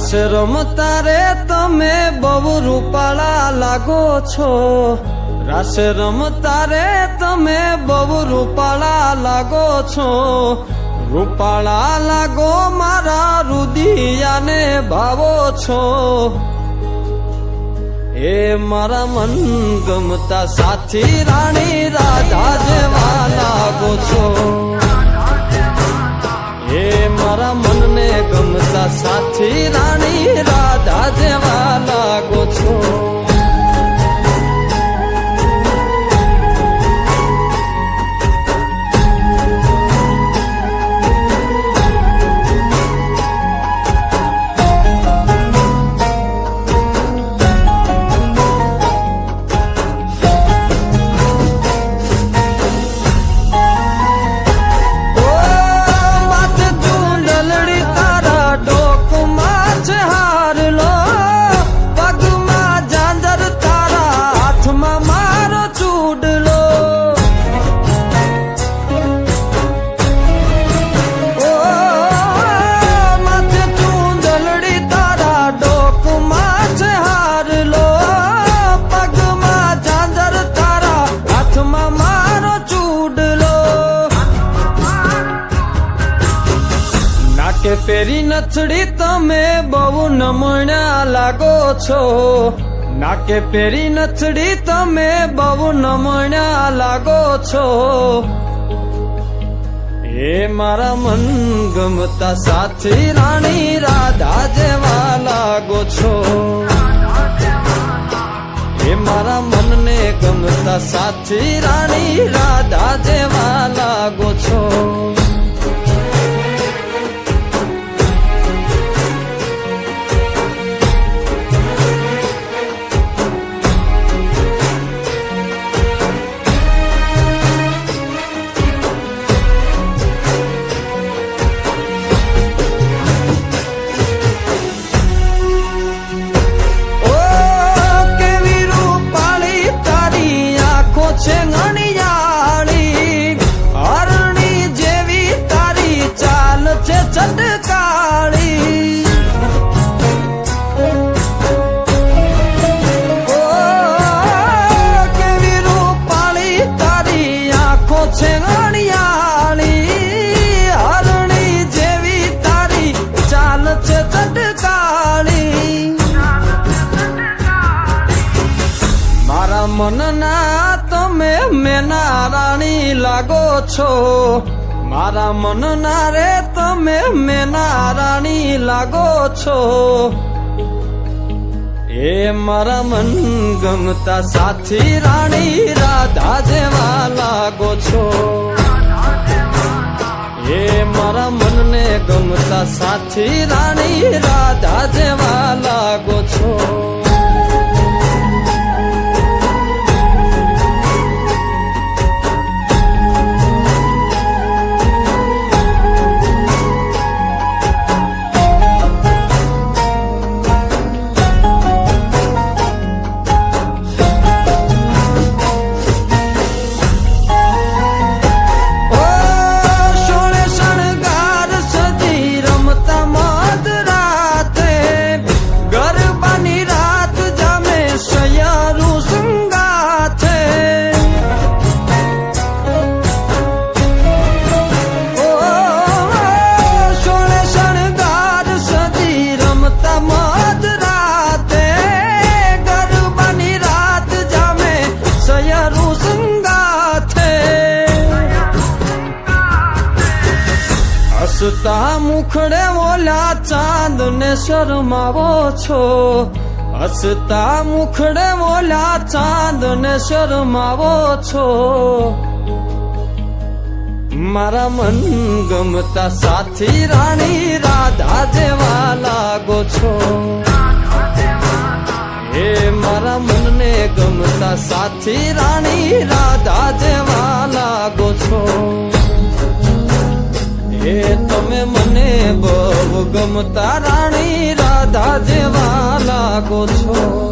રાસ રમતા રે તમે બહુ રૂપાળા લાગો છો, રાસ રમતા રે તમે બહુ રૂપાળા લાગો છો, રૂપાળા લાગો મારા રુદિયાને ભાવો છો, એ મારા મન ગમતા સાથી રાણી રાધા જેવા લાગો છો, એ મારા મનને ગમતા સાથી રાણી રાધા જેવા લાગો છો. પેરી નથડી તમે બહુ નમણ્યા લાગો છો, નાકે પેરી નથડી તમે બહુ નમણ્યા લાગો છો, એ મારા મન ગમતા સાથી રાણી રાધા જેવા લાગો છો, એ મારા મનને ગમતા સાથી રાણી રાધા જેવા લાગો છો. મનના તમે મેના રાણી લાગો છો, મારા મનના રે તમે મેના રાણી લાગો છો, એ મારા મન ગમતા સાથી રાણી રાધા જેવા લાગો છો, એ મારા મનને ગમતા સાથી રાણી રાધા જેવા લાગો છો. હસતા મુખડે ઓલા ચાંદ ને શરમાવો છો, હસતા મુખડે ઓલા ચાંદ ને શરમાવો છો, મારા મન ગમતા સાથી રાણી રાધા જેવા લાગો છો, એ મારા મનને ગમતા સાથી રાણી રાધા જેવા લાગો છો, એ તમે મને બહુ ગમતા રાણી રાધા જેવા લાગો છો.